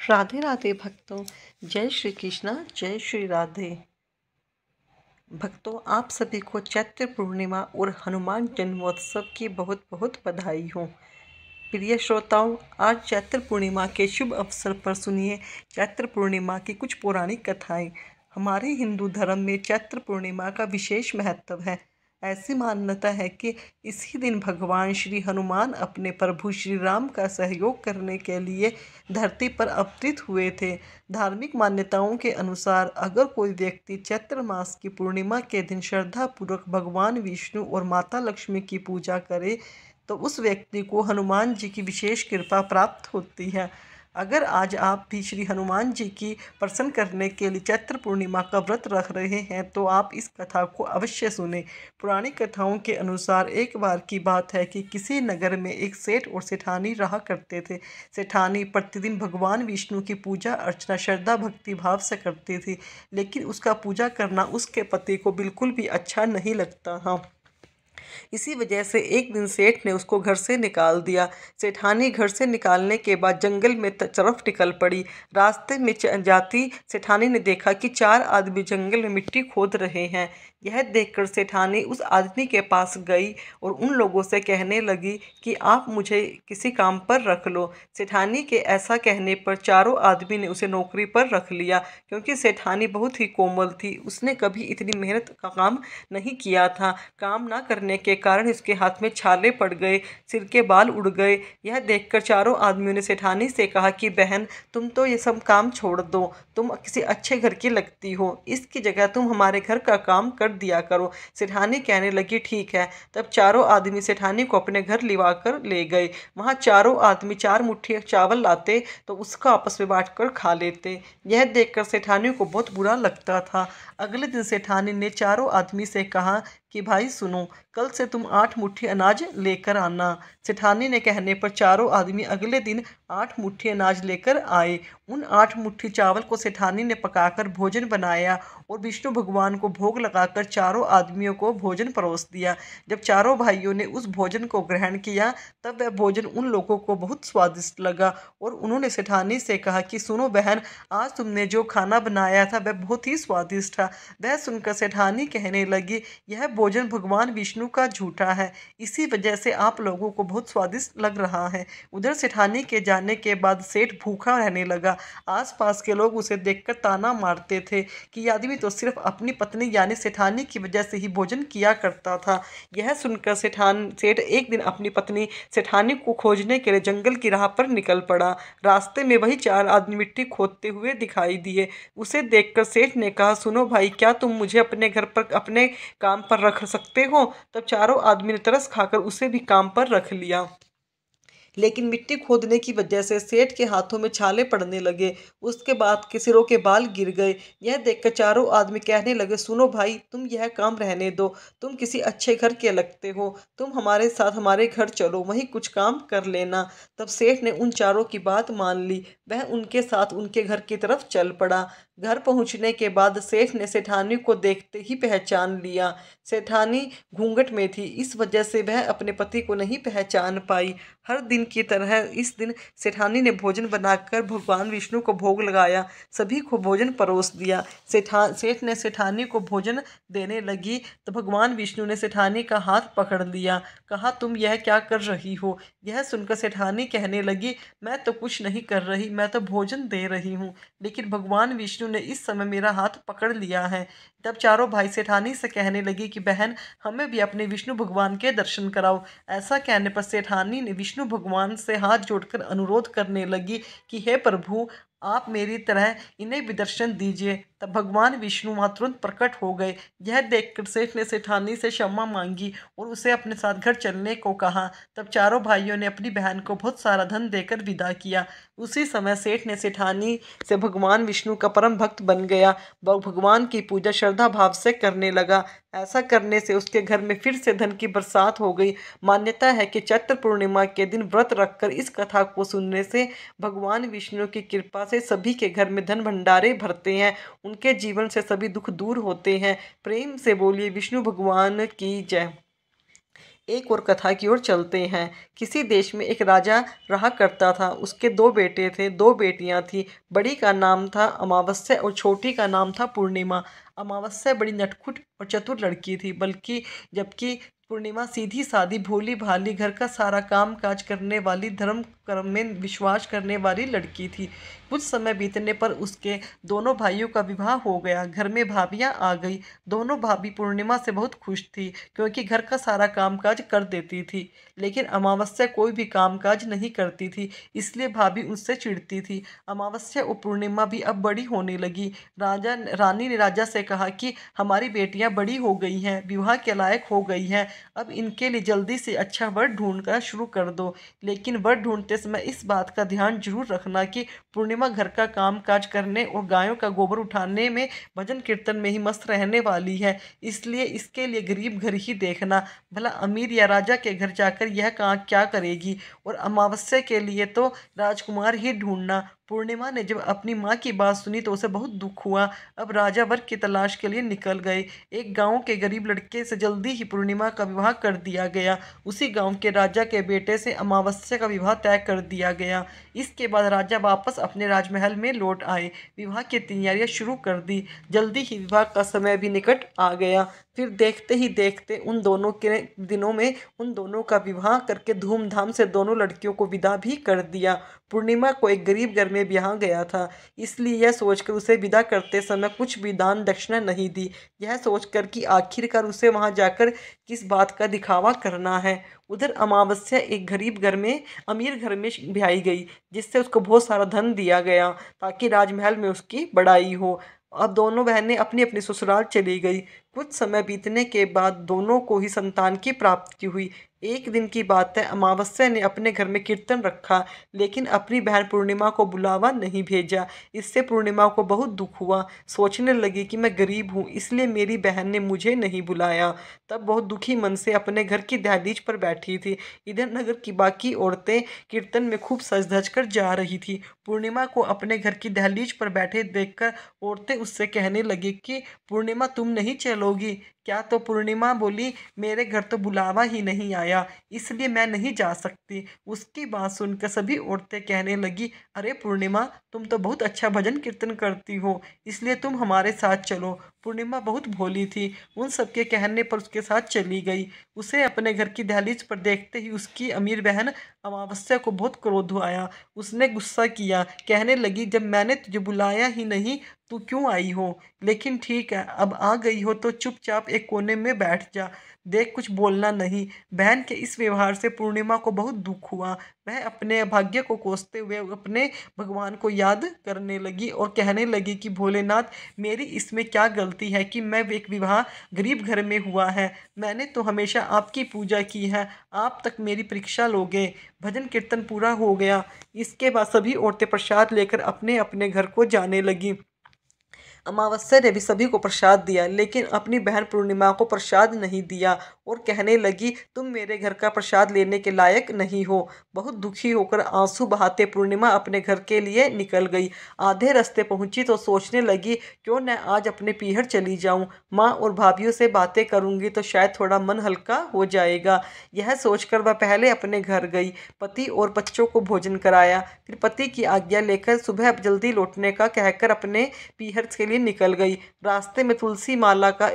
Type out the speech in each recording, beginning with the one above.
राधे राधे भक्तों। जय श्री कृष्णा, जय श्री राधे। भक्तों, आप सभी को चैत्र पूर्णिमा और हनुमान जन्मोत्सव की बहुत बहुत बधाई हो। प्रिय श्रोताओं, आज चैत्र पूर्णिमा के शुभ अवसर पर सुनिए चैत्र पूर्णिमा की कुछ पौराणिक कथाएं। हमारे हिंदू धर्म में चैत्र पूर्णिमा का विशेष महत्व है। ऐसी मान्यता है कि इसी दिन भगवान श्री हनुमान अपने प्रभु श्री राम का सहयोग करने के लिए धरती पर अवतरित हुए थे। धार्मिक मान्यताओं के अनुसार अगर कोई व्यक्ति चैत्र मास की पूर्णिमा के दिन श्रद्धापूर्वक भगवान विष्णु और माता लक्ष्मी की पूजा करे तो उस व्यक्ति को हनुमान जी की विशेष कृपा प्राप्त होती है। अगर आज आप भी श्री हनुमान जी की प्रसन्न करने के लिए चैत्र पूर्णिमा का व्रत रख रहे हैं तो आप इस कथा को अवश्य सुने। पुरानी कथाओं के अनुसार एक बार की बात है कि किसी नगर में एक सेठ और सेठानी रहा करते थे। सेठानी प्रतिदिन भगवान विष्णु की पूजा अर्चना श्रद्धा भक्ति भाव से करती थी, लेकिन उसका पूजा करना उसके पति को बिल्कुल भी अच्छा नहीं लगता था। इसी वजह से एक दिन सेठ ने उसको घर से निकाल दिया। सेठानी घर से निकालने के बाद जंगल में तरफ निकल पड़ी। रास्ते में जाती सेठानी ने देखा कि 4 आदमी जंगल में मिट्टी खोद रहे हैं। यह देखकर सेठानी उस आदमी के पास गई और उन लोगों से कहने लगी कि आप मुझे किसी काम पर रख लो। सेठानी के ऐसा कहने पर चारों आदमी ने उसे नौकरी पर रख लिया, क्योंकि सेठानी बहुत ही कोमल थी। उसने कभी इतनी मेहनत का काम नहीं किया था। काम ना करने के कारण इसके हाथ में छाले पड़ गए, सिर के बाल उड़ गए। यह देखकर चारों आदमियों ने सेठानी से कहा कि बहन, तुम तो ये सब काम छोड़ दो, तुम किसी अच्छे घर की लगती हो, इसकी जगह तुम हमारे घर का काम कर दिया करो। सेठानी कहने लगी ठीक है। तब चारों आदमी सेठानी को अपने घर लिवा कर ले गए। वहाँ चारों आदमी 4 मुट्ठी चावल लाते तो उसका आपस में बांट कर खा लेते। यह देखकर सेठानी को बहुत बुरा लगता था। अगले दिन सेठानी ने चारों आदमी से कहा कि भाई सुनो, कल से तुम 8 मुट्ठी अनाज लेकर आना। सेठानी ने कहने पर चारों आदमी अगले दिन 8 मुट्ठी अनाज लेकर आए। उन 8 मुट्ठी चावल को सेठानी ने पकाकर भोजन बनाया और विष्णु भगवान को भोग लगाकर चारों आदमियों को भोजन परोस दिया। जब चारों भाइयों ने उस भोजन को ग्रहण किया तब वह भोजन उन लोगों को बहुत स्वादिष्ट लगा और उन्होंने सेठानी से कहा कि सुनो बहन, आज तुमने जो खाना बनाया था वह बहुत ही स्वादिष्ट था। वह सुनकर सेठानी कहने लगी, यह भोजन भगवान विष्णु का झूठा है, इसी वजह से आप लोगों को बहुत स्वादिष्ट लग रहा है। उधर सेठानी के जाने के बाद सेठ भूखा रहने लगा। आसपास के लोग उसे देखकर ताना मारते थे कि यह आदमी तो सिर्फ अपनी पत्नी यानी सेठानी की वजह से ही भोजन किया करता था। यह सुनकर सेठ एक दिन अपनी पत्नी सेठानी को खोजने के लिए जंगल की राह पर निकल पड़ा। रास्ते में वही 4 आदमी मिट्टी खोदते हुए दिखाई दिए। उसे देखकर सेठ ने कहा, सुनो भाई, क्या तुम मुझे अपने घर पर अपने काम पर रख सकते हो? तब चारों आदमी ने तरस खाकर उसे भी काम पर रख लिया, लेकिन मिट्टी खोदने की वजह से सेठ के हाथों में छाले पड़ने लगे। उसके बाद के सिरों के बाल गिर गए। यह देखकर चारों आदमी कहने लगे, सुनो भाई, तुम यह काम रहने दो, तुम किसी अच्छे घर के लगते हो, तुम हमारे साथ हमारे घर चलो, वहीं कुछ काम कर लेना। तब सेठ ने उन चारों की बात मान ली। वह उनके साथ उनके घर की तरफ चल पड़ा। घर पहुंचने के बाद सेठ ने सेठानी को देखते ही पहचान लिया। सेठानी घूंघट में थी, इस वजह से वह अपने पति को नहीं पहचान पाई। हर दिन की तरह इस दिन सेठानी ने भोजन बनाकर भगवान विष्णु को भोग लगाया, सभी को भोजन परोस दिया। सेठ ने सेठानी को भोजन देने लगी तो भगवान विष्णु ने सेठानी का हाथ पकड़ लिया, कहा तुम यह क्या कर रही हो? यह सुनकर सेठानी कहने लगी, मैं तो कुछ नहीं कर रही, मैं तो भोजन दे रही हूँ, लेकिन भगवान विष्णु ने इस समय मेरा हाथ पकड़ लिया है। तब चारों भाई सेठानी से कहने लगी कि बहन, हमें भी अपने विष्णु भगवान के दर्शन कराओ। ऐसा कहने पर सेठानी ने विष्णु भगवान से हाथ जोड़कर अनुरोध करने लगी कि हे प्रभु, आप मेरी तरह इन्हें भी दर्शन दीजिए। तब भगवान विष्णु वहाँ तुरंत प्रकट हो गए। यह देखकर सेठ ने सेठानी से क्षमा मांगी और उसे अपने साथ घर चलने को कहा। तब चारों भाइयों ने अपनी बहन को बहुत सारा धन देकर विदा किया। उसी समय सेठ ने सेठानी से भगवान विष्णु का परम भक्त बन गया। भगवान की पूजा श्रद्धा भाव से करने लगा। ऐसा करने से उसके घर में फिर से धन की बरसात हो गई। मान्यता है कि चैत्र पूर्णिमा के दिन व्रत रखकर इस कथा को सुनने से भगवान विष्णु की कृपा से सभी के घर में धन भंडारे भरते हैं, उनके जीवन से सभी दुख दूर होते हैं। प्रेम से बोलिए विष्णु भगवान की जय। एक और कथा की ओर चलते हैं। किसी देश में एक राजा रहा करता था। उसके दो बेटे थे, दो बेटियां थीं। बड़ी का नाम था अमावस्या और छोटी का नाम था पूर्णिमा। अमावस्या बड़ी नटखट और चतुर लड़की थी, बल्कि जबकि पूर्णिमा सीधी सादी भोली भाली घर का सारा काम काज करने वाली, धर्म कर्म में विश्वास करने वाली लड़की थी। कुछ समय बीतने पर उसके दोनों भाइयों का विवाह हो गया। घर में भाभियां आ गई। दोनों भाभी पूर्णिमा से बहुत खुश थी, क्योंकि घर का सारा कामकाज कर देती थी। लेकिन अमावस्या कोई भी कामकाज नहीं करती थी, इसलिए भाभी उससे चिढ़ती थी। अमावस्या और पूर्णिमा भी अब बड़ी होने लगी। रानी ने राजा से कहा कि हमारी बेटियां बड़ी हो गई हैं, विवाह के लायक हो गई हैं, अब इनके लिए जल्दी से अच्छा वर ढूंढना शुरू कर दो। लेकिन वर ढूंढते समय इस बात का ध्यान जरूर रखना कि पूर्णिमा घर का काम काज करने और गायों का गोबर उठाने में, भजन कीर्तन में ही मस्त रहने वाली है, इसलिए इसके लिए गरीब घर ही देखना। भला अमीर या राजा के घर जाकर यह कहाँ क्या करेगी। और अमावस्या के लिए तो राजकुमार ही ढूंढना। पूर्णिमा ने जब अपनी माँ की बात सुनी तो उसे बहुत दुख हुआ। अब राजा वर की तलाश के लिए निकल गए। एक गांव के गरीब लड़के से जल्दी ही पूर्णिमा का विवाह कर दिया गया। उसी गांव के राजा के बेटे से अमावस्या का विवाह तय कर दिया गया। इसके बाद राजा वापस अपने राजमहल में लौट आए। विवाह की तैयारियां शुरू कर दी। जल्दी ही विवाह का समय भी निकट आ गया। फिर देखते ही देखते उन दोनों के दिनों में उन दोनों का विवाह करके धूमधाम से दोनों लड़कियों को विदा भी कर दिया। पूर्णिमा को एक गरीब घर में ब्याह गया था, इसलिए यह सोचकर उसे विदा करते समय कुछ भी दान दक्षिणा नहीं दी। यह सोचकर कि आखिरकार उसे वहां जाकर किस बात का दिखावा करना है। उधर अमावस्या एक गरीब घर में, अमीर घर में ब्याई गई, जिससे उसको बहुत सारा धन दिया गया ताकि राजमहल में उसकी बड़ाई हो। अब दोनों बहनें अपनी अपनी ससुराल चली गई। कुछ समय बीतने के बाद दोनों को ही संतान की प्राप्ति हुई। एक दिन की बात है, अमावस्या ने अपने घर में कीर्तन रखा, लेकिन अपनी बहन पूर्णिमा को बुलावा नहीं भेजा। इससे पूर्णिमा को बहुत दुख हुआ। सोचने लगी कि मैं गरीब हूँ, इसलिए मेरी बहन ने मुझे नहीं बुलाया। तब बहुत दुखी मन से अपने घर की दहलीज पर बैठी थी। इधर नगर की बाकी औरतें कीर्तन में खूब सज धज कर जा रही थी। पूर्णिमा को अपने घर की दहलीज पर बैठे देखकर औरतें उससे कहने लगी कि पूर्णिमा, तुम नहीं चलोगी क्या। तो पूर्णिमा बोली, मेरे घर तो बुलावा ही नहीं आया, इसलिए मैं नहीं जा सकती। उसकी बात सुनकर सभी औरतें कहने लगी, अरे पूर्णिमा, तुम तो बहुत अच्छा भजन कीर्तन करती हो, इसलिए तुम हमारे साथ चलो। पूर्णिमा बहुत भोली थी, उन सबके कहने पर उसके साथ चली गई। उसे अपने घर की दहलीज पर देखते ही उसकी अमीर बहन अमावस्या को बहुत क्रोध आया। उसने गुस्सा किया, कहने लगी, जब मैंने तुझे बुलाया ही नहीं तू क्यों आई हो। लेकिन ठीक है, अब आ गई हो तो चुपचाप एक कोने में बैठ जा, देख कुछ बोलना नहीं। बहन के इस व्यवहार से पूर्णिमा को बहुत दुख हुआ। वह अपने भाग्य को कोसते हुए अपने भगवान को याद करने लगी और कहने लगी कि भोलेनाथ, मेरी इसमें क्या गलती है कि मैं एक विवाह गरीब घर में हुआ है। मैंने तो हमेशा आपकी पूजा की है, आप तक मेरी परीक्षा लोगे। भजन कीर्तन पूरा हो गया। इसके बाद सभी औरतें प्रसाद लेकर अपने अपने घर को जाने लगी। अमावस्या ने भी सभी को प्रसाद दिया, लेकिन अपनी बहन पूर्णिमा को प्रसाद नहीं दिया और कहने लगी, तुम मेरे घर का प्रसाद लेने के लायक नहीं हो। बहुत दुखी होकर आंसू बहाते पूर्णिमा अपने घर के लिए निकल गई। आधे रास्ते पहुंची तो सोचने लगी, क्यों न आज अपने पीहर चली जाऊं, माँ और भाभीियों से बातें करूंगी तो शायद थोड़ा मन हल्का हो जाएगा। यह सोचकर वह पहले अपने घर गई, पति और बच्चों को भोजन कराया, फिर पति की आज्ञा लेकर सुबह जल्दी लौटने का कहकर अपने पीहर के लिए निकल गई। रास्ते में तुलसी माता का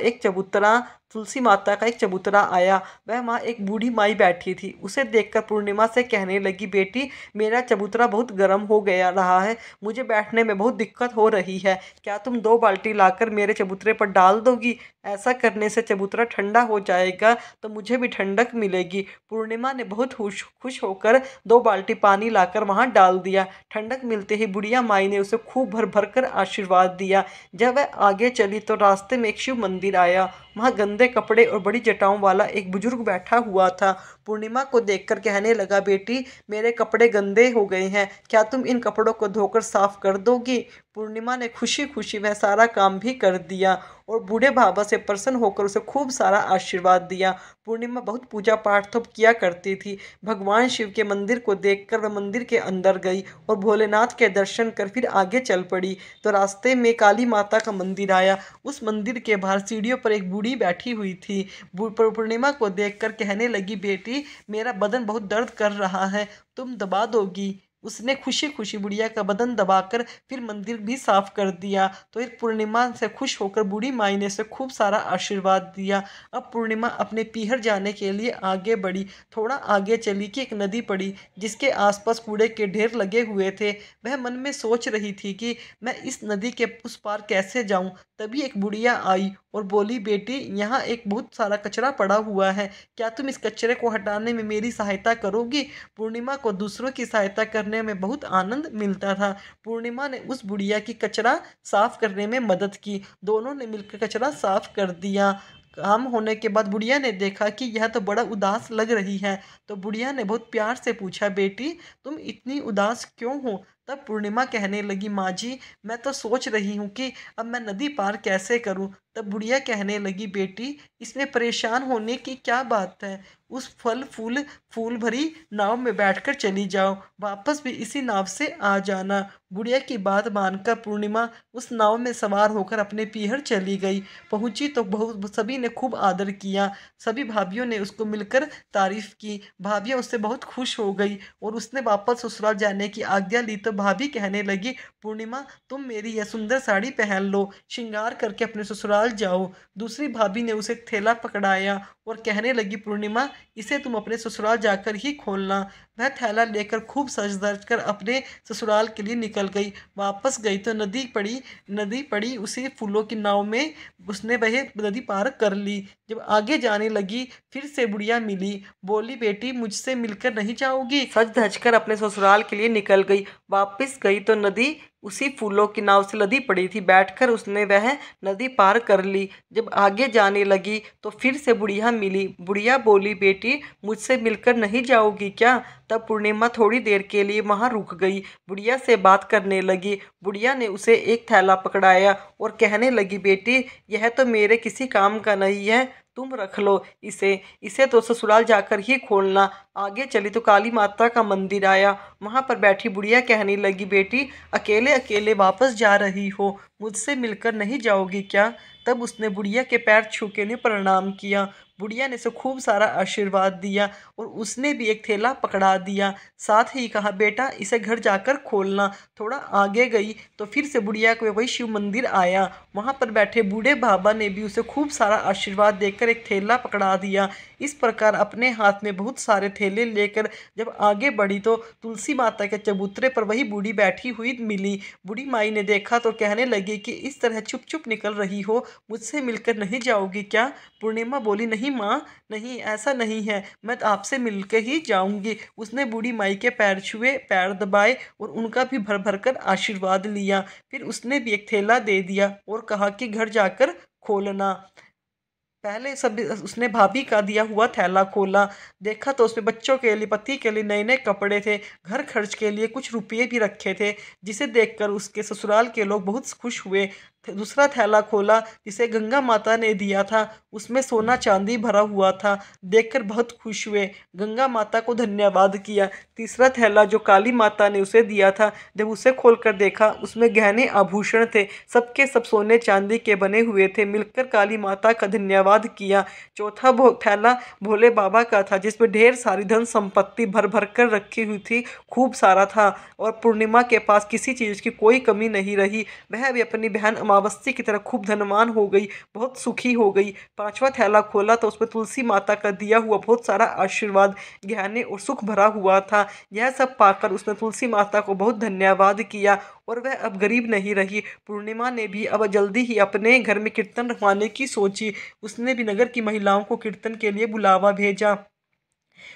एक चबूतरा आया। वह वहाँ एक बूढ़ी माई बैठी थी। उसे देखकर पूर्णिमा से कहने लगी, बेटी, मेरा चबूतरा बहुत गर्म हो गया रहा है, मुझे बैठने में बहुत दिक्कत हो रही है, क्या तुम 2 बाल्टी लाकर मेरे चबूतरे पर डाल दोगी। ऐसा करने से चबूतरा ठंडा हो जाएगा तो मुझे भी ठंडक मिलेगी। पूर्णिमा ने बहुत खुश होकर 2 बाल्टी पानी लाकर वहाँ डाल दिया। ठंडक मिलते ही बुढ़िया माई ने उसे खूब भर भर कर आशीर्वाद दिया। जब वह आगे चली तो रास्ते में एक शिव मंदिर आया। वहाँ गंदे कपड़े और बड़ी जटाओं वाला एक बुजुर्ग बैठा हुआ था। पूर्णिमा को देखकर कहने लगा, बेटी, मेरे कपड़े गंदे हो गए हैं, क्या तुम इन कपड़ों को धोकर साफ कर दोगी। पूर्णिमा ने खुशी खुशी वह सारा काम भी कर दिया और बूढ़े बाबा से प्रसन्न होकर उसे खूब सारा आशीर्वाद दिया। पूर्णिमा बहुत पूजा पाठ तो किया करती थी। भगवान शिव के मंदिर को देखकर वह मंदिर के अंदर गई और भोलेनाथ के दर्शन कर फिर आगे चल पड़ी। तो रास्ते में काली माता का मंदिर आया। उस मंदिर के बाहर सीढ़ियों पर एक बूढ़ी बैठी हुई थी। पूर्णिमा को देखकर कहने लगी, बेटी मेरा बदन बहुत दर्द कर रहा है, तुम दबा दोगी? उसने खुशी खुशी बुढ़िया का बदन दबाकर फिर मंदिर भी साफ कर दिया। तो एक पूर्णिमा से खुश होकर बूढ़ी माई ने उसे खूब सारा आशीर्वाद दिया। अब पूर्णिमा अपने पीहर जाने के लिए आगे बढ़ी। थोड़ा आगे चली कि एक नदी पड़ी जिसके आसपास कूड़े के ढेर लगे हुए थे। वह मन में सोच रही थी कि मैं इस नदी के उस पार कैसे जाऊं। तभी एक बुढ़िया आई और बोली, बेटी यहाँ एक बहुत सारा कचरा पड़ा हुआ है, क्या तुम इस कचरे को हटाने में मेरी सहायता करोगी? पूर्णिमा को दूसरों की सहायता करने में बहुत आनंद मिलता था। पूर्णिमा ने उस बुढ़िया की कचरा साफ करने में मदद की। दोनों ने मिलकर कचरा साफ कर दिया। काम होने के बाद बुढ़िया ने देखा कि यह तो बड़ा उदास लग रही है। तो बुढ़िया ने बहुत प्यार से पूछा, बेटी तुम इतनी उदास क्यों हो? तब पूर्णिमा कहने लगी, माँ जी मैं तो सोच रही हूँ कि अब मैं नदी पार कैसे करूँ। तब बुढ़िया कहने लगी, बेटी इसमें परेशान होने की क्या बात है? उस फूल भरी नाव में बैठकर चली जाओ, वापस भी इसी नाव से आ जाना। बुढ़िया की बात मानकर पूर्णिमा उस नाव में सवार होकर अपने पीहर चली गई। पहुंची तो बहुत सभी ने खूब आदर किया। सभी भाभियों ने उसको मिलकर तारीफ की। भाभियाँ उससे बहुत खुश हो गई और उसने वापस ससुराल जाने की आज्ञा ली। तो भाभी कहने लगी, पूर्णिमा तुम मेरी यह सुंदर साड़ी पहन लो, श्रृंगार करके अपने ससुराल जाओ। दूसरी भाभी ने उसे थैला पकड़ाया और कहने लगी, पूर्णिमा इसे तुम अपने ससुराल जाकर ही खोलना। वह थैला लेकर खूब सज धज कर अपने ससुराल के लिए निकल गई। वापस गई तो नदी पड़ी उसी फूलों की नाव में। उसने वह नदी पार कर ली। जब आगे जाने लगी फिर से बुढ़िया मिली। बोली, बेटी मुझसे मिलकर नहीं जाओगी? सज धज कर अपने ससुराल के लिए निकल गई। वापस गई तो नदी उसी फूलों की नाव से लदी पड़ी थी। बैठकर उसने वह नदी पार कर ली। जब आगे जाने लगी तो फिर से बुढ़िया मिली। बुढ़िया बोली, बेटी मुझसे मिलकर नहीं जाओगी क्या? तब पूर्णिमा थोड़ी देर के लिए वहाँ रुक गई, बुढ़िया से बात करने लगी। बुढ़िया ने उसे एक थैला पकड़ाया और कहने लगी, बेटी यह तो मेरे किसी काम का नहीं है, तुम रख लो इसे तो ससुराल जाकर ही खोलना। आगे चली तो काली माता का मंदिर आया। वहाँ पर बैठी बुढ़िया कहने लगी, बेटी अकेले अकेले वापस जा रही हो, मुझसे मिलकर नहीं जाओगी क्या? तब उसने बुढ़िया के पैर छू के लिए प्रणाम किया। बुढ़िया ने उसे खूब सारा आशीर्वाद दिया और उसने भी एक थैला पकड़ा दिया। साथ ही कहा, बेटा इसे घर जाकर खोलना। थोड़ा आगे गई तो फिर से बुढ़िया को वही शिव मंदिर आया। वहाँ पर बैठे बूढ़े बाबा ने भी उसे खूब सारा आशीर्वाद देकर एक थैला पकड़ा दिया। इस प्रकार अपने हाथ में बहुत सारे थैले लेकर जब आगे बढ़ी तो तुलसी माता के चबूतरे पर वही बूढ़ी बैठी हुई मिली। बूढ़ी माई ने देखा तो कहने लगी कि इस तरह चुप चुप निकल रही हो, मुझसे मिलकर नहीं जाओगी क्या? पूर्णिमा बोली, नहीं माँ, नहीं ऐसा नहीं है, मैं आपसे मिलकर ही जाऊंगी। उसने बूढ़ी माई के पैर छुए, पैर दबाए और उनका भी भर भर कर आशीर्वाद लिया। फिर उसने भी एक थैला दे दिया और कहा कि घर जाकर खोलना। पहले सब उसने भाभी का दिया हुआ थैला खोला। देखा तो उसमें बच्चों के लिए, पति के लिए नए नए कपड़े थे। घर खर्च के लिए कुछ रुपये भी रखे थे, जिसे देखकर उसके ससुराल के लोग बहुत खुश हुए। दूसरा थैला खोला जिसे गंगा माता ने दिया था, उसमें सोना चांदी भरा हुआ था। देखकर बहुत खुश हुए, गंगा माता को धन्यवाद किया। तीसरा थैला जो काली माता ने उसे दिया था, जब उसे खोलकर देखा उसमें गहने आभूषण थे, सबके सब सोने चांदी के बने हुए थे। मिलकर काली माता का धन्यवाद किया। चौथा थैला भोले बाबा का था, जिसमें ढेर सारी धन संपत्ति भर भर कर रखी हुई थी, खूब सारा था। और पूर्णिमा के पास किसी चीज़ की कोई कमी नहीं रही। वह भी अपनी बहन अमावस्या की तरह खूब धनवान हो गई, बहुत सुखी हो गई। पांचवा थैला खोला तो उसमें तुलसी माता का दिया हुआ बहुत सारा आशीर्वाद, गहने और सुख भरा हुआ था। यह सब पाकर उसने तुलसी माता को बहुत धन्यवाद किया और वह अब गरीब नहीं रही। पूर्णिमा ने भी अब जल्दी ही अपने घर में कीर्तन रखवाने की सोची। उसने भी नगर की महिलाओं को कीर्तन के लिए बुलावा भेजा।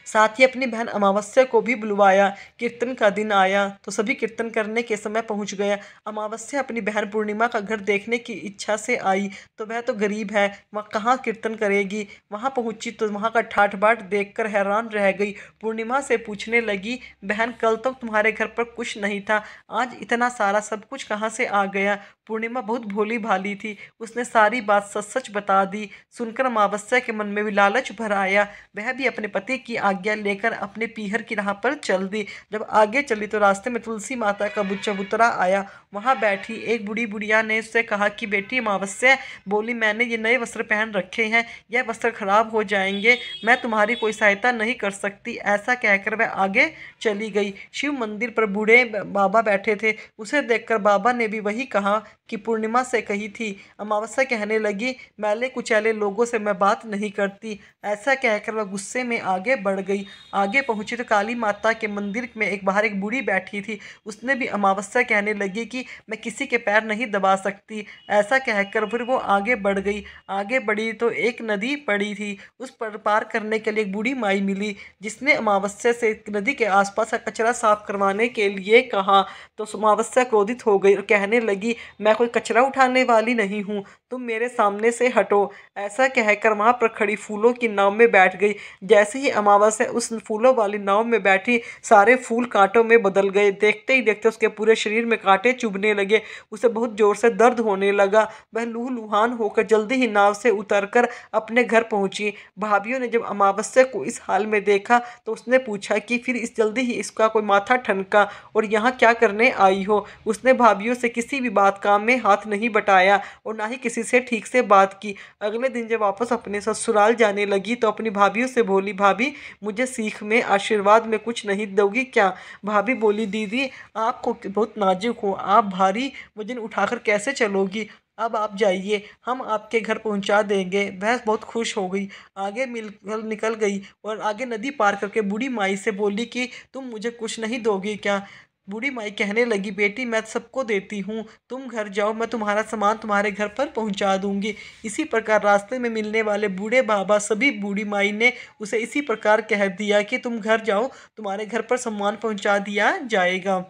साथ ही अपनी बहन अमावस्या को भी बुलवाया। कीर्तन का दिन आया तो सभी कीर्तन करने के समय पहुंच गया। अमावस्या अपनी बहन पूर्णिमा का घर देखने की इच्छा से आई, तो वह तो गरीब है, वह कहाँ कीर्तन करेगी। वहां पहुंची तो वहां का ठाठ बाट देखकर हैरान रह गई। पूर्णिमा से पूछने लगी, बहन कल तो तुम्हारे घर पर कुछ नहीं था, आज इतना सारा सब कुछ कहाँ से आ गया। पूर्णिमा बहुत भोली भाली थी, उसने सारी बात सच सच बता दी। सुनकर अमावस्या के मन में भी लालच भर आया। वह भी अपने पति की आज्ञा लेकर अपने पीहर की राह पर चल दी। जब आगे चली तो रास्ते में तुलसी माता का चबूतरा आया। वहां बैठी एक बूढ़ी बुढ़िया ने उससे कहा कि बेटी अमावस्या, बोली मैंने ये नए वस्त्र पहन रखे हैं, यह वस्त्र खराब हो जाएंगे, मैं तुम्हारी कोई सहायता नहीं कर सकती। ऐसा कहकर वह आगे चली गई। शिव मंदिर पर बूढ़े बाबा बैठे थे, उसे देखकर बाबा ने भी वही कहा कि पूर्णिमा से कही थी। अमावस्या कहने लगी, मैले कुचैले लोगों से मैं बात नहीं करती। ऐसा कहकर वह गुस्से में आगे बढ़ गई। आगे पहुंची तो काली माता के मंदिर में बाहर एक बूढ़ी बैठी थी। उसने भी अमावस्या कहने लगी कि मैं किसी के पैर नहीं दबा सकती। ऐसा कहकर फिर वो आगे बढ़ गई। आगे बढ़ी तो एक नदी पड़ी थी, उस पर पार करने के लिए एक बूढ़ी माई मिली, जिसने अमावस्या से नदी के आसपास का कचरा साफ करवाने के लिए कहा। तो अमावस्या क्रोधित हो गई और कहने लगी, मैं कोई कचरा उठाने वाली नहीं हूँ, तुम मेरे सामने से हटो। ऐसा कहकर वहां पर खड़ी फूलों की नाव में बैठ गई। जैसे ही अमावस्या उस फूलों वाली नाव में बैठी, सारे फूल कांटों में बदल गए। देखते ही देखते उसके पूरे शरीर में कांटे चुभने लगे। उसे बहुत जोर से दर्द होने लगा। वह लूहलुहान होकर जल्दी ही नाव से उतरकर अपने घर पहुंची। भाभीियों ने जब अमावस्या को इस हाल में देखा तो उसने पूछा कि फिर इस जल्दी ही इसका कोई माथा ठनका और यहाँ क्या करने आई हो। उसने भाभीियों से किसी भी बात काम में हाथ नहीं बटाया और ना ही किसी से ठीक से बात की। अगले दिन जब वापस अपने ससुराल जाने लगी तो अपनी भाभीियों से बोली, भाभी मुझे सीख में आशीर्वाद में कुछ नहीं दोगी क्या। भाभी बोली, दीदी आपको बहुत नाजुक हो, आप भारी वजन उठाकर कैसे चलोगी, अब आप जाइए, हम आपके घर पहुंचा देंगे। वह बहुत खुश हो गई, आगे निकल गई और आगे नदी पार करके बूढ़ी माई से बोली कि तुम मुझे कुछ नहीं दोगी क्या। बूढ़ी माई कहने लगी, बेटी मैं सबको देती हूँ, तुम घर जाओ, मैं तुम्हारा सामान तुम्हारे घर पर पहुँचा दूँगी। इसी प्रकार रास्ते में मिलने वाले बूढ़े बाबा सभी बूढ़ी माई ने उसे इसी प्रकार कह दिया कि तुम घर जाओ, तुम्हारे घर पर सामान पहुँचा दिया जाएगा।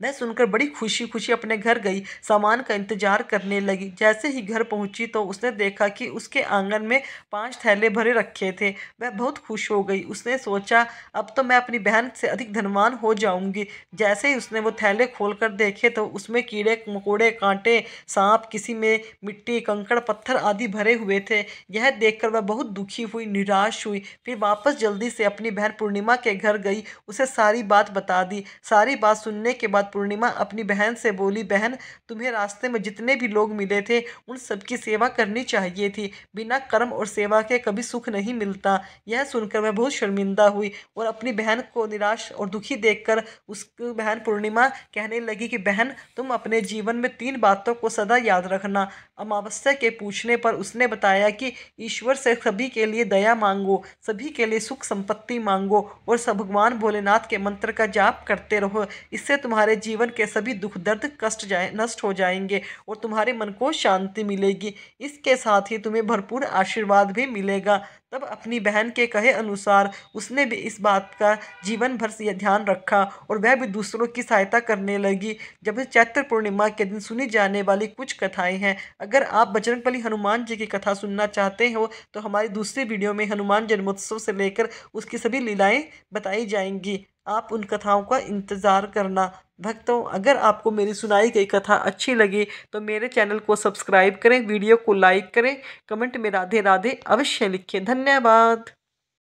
वह सुनकर बड़ी खुशी खुशी अपने घर गई, सामान का इंतजार करने लगी। जैसे ही घर पहुंची तो उसने देखा कि उसके आंगन में 5 थैले भरे रखे थे। वह बहुत खुश हो गई। उसने सोचा अब तो मैं अपनी बहन से अधिक धनवान हो जाऊंगी। जैसे ही उसने वो थैले खोलकर देखे तो उसमें कीड़े मकोड़े, कांटे, सांप, किसी में मिट्टी, कंकड़, पत्थर आदि भरे हुए थे। यह देखकर वह बहुत दुखी हुई, निराश हुई। फिर वापस जल्दी से अपनी बहन पूर्णिमा के घर गई, उसे सारी बात बता दी। सारी बात सुनने के बाद पूर्णिमा अपनी बहन से बोली, बहन तुम्हें रास्ते में जितने भी लोग मिले थे उन सबकी सेवा करनी चाहिए थी, बिना कर्म और सेवा के कभी सुख नहीं मिलता। यह सुनकर मैं बहुत शर्मिंदा हुई और अपनी बहन को निराश और दुखी देखकर उसकी बहन पूर्णिमा कहने लगी कि बहन तुम अपने जीवन में 3 बातों को सदा याद रखना। अमावस्या के पूछने पर उसने बताया कि ईश्वर से सभी के लिए दया मांगो, सभी के लिए सुख संपत्ति मांगो और सब भगवान भोलेनाथ के मंत्र का जाप करते रहो। इससे तुम्हारे जीवन के सभी दुख दर्द नष्ट हो जाएंगे और तुम्हारे मन को शांति मिलेगी। इसके साथ ही तुम्हें भरपूर आशीर्वाद भी मिलेगा। तब अपनी बहन के कहे अनुसार उसने भी इस बात का जीवन भर से ध्यान रखा और वह भी दूसरों की सहायता करने लगी। जब चैत्र पूर्णिमा के दिन सुनी जाने वाली कुछ कथाएं हैं। अगर आप बजरंगबली हनुमान जी की कथा सुनना चाहते हो तो हमारी दूसरी वीडियो में हनुमान जन्मोत्सव से लेकर उसकी सभी लीलाएं बताई जाएंगी, आप उन कथाओं का इंतज़ार करना। भक्तों, अगर आपको मेरी सुनाई गई कथा अच्छी लगी तो मेरे चैनल को सब्सक्राइब करें, वीडियो को लाइक करें, कमेंट में राधे राधे अवश्य लिखें। धन्यवाद।